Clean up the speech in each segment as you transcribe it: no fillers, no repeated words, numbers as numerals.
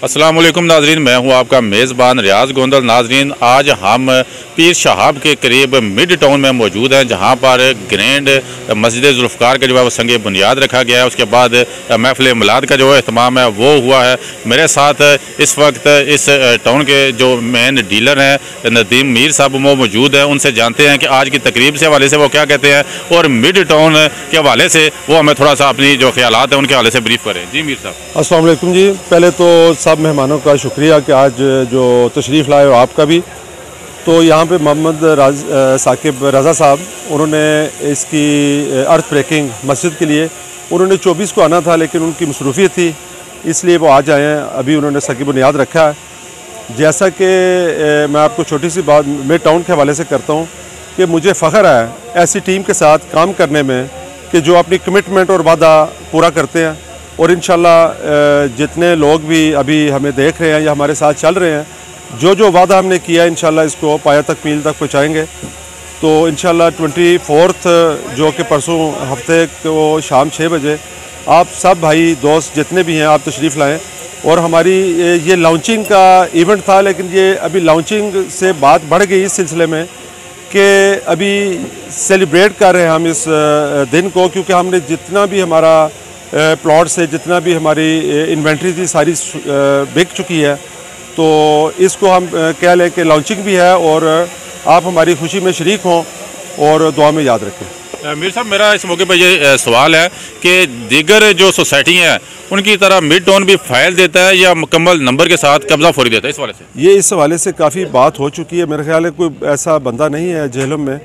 अस्सलाम वालेकुम नाजरीन, मैं हूं आपका मेज़बान रियाज गोंदल। नाजरीन, आज हम पीर शहाब के करीब मिड टाउन में मौजूद हैं, जहां पर ग्रैंड मस्जिद जुल्फ़कार का जो है वो संग बुनियाद रखा गया है। उसके बाद महफ़िल मिलाद का जो अहतमाम है वो हुआ है। मेरे साथ इस वक्त इस टाउन के जो मेन डीलर हैं नदीम मीर साहब वो मौजूद हैं। उनसे जानते हैं कि आज की तकरीब से हवाले से वो क्या कहते हैं और मिड टाउन के हवाले से वो हमें थोड़ा सा अपनी जो ख्यालात हैं उनके हवाले से ब्रीफ करें। जी मीर साहब। अस्सलाम वालेकुम जी। पहले तो सब मेहमानों का शुक्रिया कि आज जो तशरीफ़ लाए हो आपका भी। तो यहाँ पे मोहम्मद साकिब रज़ा साहब उन्होंने इसकी अर्थ ब्रेकिंग मस्जिद के लिए उन्होंने 24 को आना था, लेकिन उनकी मसरूफियत थी इसलिए वो आज आए हैं। अभी उन्होंने सकी बुनियाद रखा है। जैसा कि मैं आपको छोटी सी बात मिड टाउन के हवाले से करता हूँ कि मुझे फ़ख्र है ऐसी टीम के साथ काम करने में कि जो अपनी कमिटमेंट और वादा पूरा करते हैं। और इंशाल्लाह जितने लोग भी अभी हमें देख रहे हैं या हमारे साथ चल रहे हैं, जो वादा हमने किया इंशाल्लाह इसको पाया तक मील तक पहुँचाएँगे। तो इंशाल्लाह 24 जो कि परसों हफ्ते को शाम 6 बजे आप सब भाई दोस्त जितने भी हैं आप तशरीफ़ लाएँ। और हमारी ये लॉन्चिंग का इवेंट था, लेकिन ये अभी लॉन्चिंग से बात बढ़ गई इस सिलसिले में कि अभी सेलिब्रेट कर रहे हैं हम इस दिन को, क्योंकि हमने जितना भी हमारा प्लॉट से जितना भी हमारी इन्वेंट्री थी सारी बिक चुकी है। तो इसको हम कह लें कि लॉन्चिंग भी है और आप हमारी खुशी में शरीक हों और दुआ में याद रखें। मीर साहब, मेरा इस मौके पर ये सवाल है कि दीगर जो सोसाइटी हैं उनकी तरह मिड टाउन भी फाइल देता है या मुकम्मल नंबर के साथ कब्जा फौरी देता है? इस हवाले से इस हवाले से काफ़ी बात हो चुकी है। मेरे ख्याल है कोई ऐसा बंदा नहीं है जेहलम में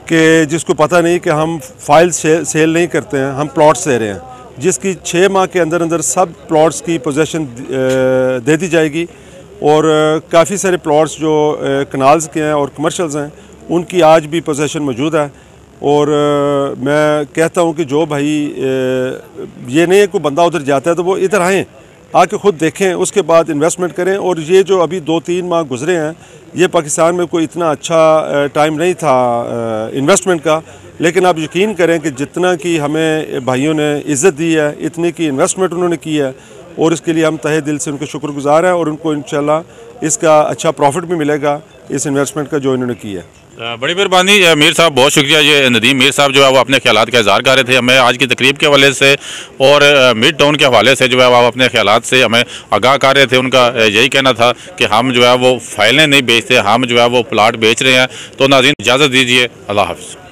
कि जिसको पता नहीं कि हम फाइल सेल नहीं करते हैं, हम प्लॉट्स दे रहे हैं, जिसकी 6 माह के अंदर अंदर सब प्लॉट्स की पोजेसन दे दी जाएगी। और काफ़ी सारे प्लॉट्स जो कनाल्स के हैं और कमर्शल्स हैं उनकी आज भी पोजेसन मौजूद है। और मैं कहता हूं कि जो भाई ये नहीं है कोई बंदा उधर जाता है तो वो इधर आएँ, आके ख़ुद देखें, उसके बाद इन्वेस्टमेंट करें। और ये जो अभी 2-3 माह गुजरे हैं ये पाकिस्तान में कोई इतना अच्छा टाइम नहीं था इन्वेस्टमेंट का, लेकिन आप यकीन करें कि जितना कि हमें भाइयों ने इज़्ज़त दी है इतनी की इन्वेस्टमेंट उन्होंने की है और इसके लिए हम तहे दिल से उनके शुक्रगुज़ार हैं। और उनको इंशाल्लाह इसका अच्छा प्रॉफिट भी मिलेगा इस इन्वेस्टमेंट का जो इन्होंने किया है। बड़ी मेहरबानी मीर साहब, बहुत शुक्रिया। ये नदीम मीर साहब जो है वो अपने ख्यालात का इज़हार कर रहे थे हमें आज की तकरीब के हवाले से और मिड टाउन के हवाले से जो है वो अपने ख्यालात से हमें आगाह कर रहे थे। उनका यही कहना था कि हम जो है वो फाइलें नहीं बेचते, हम जो है वो प्लाट बेच रहे हैं। तो नाज़रीन, इजाज़त दीजिए, अल्लाह हाफ़िज़।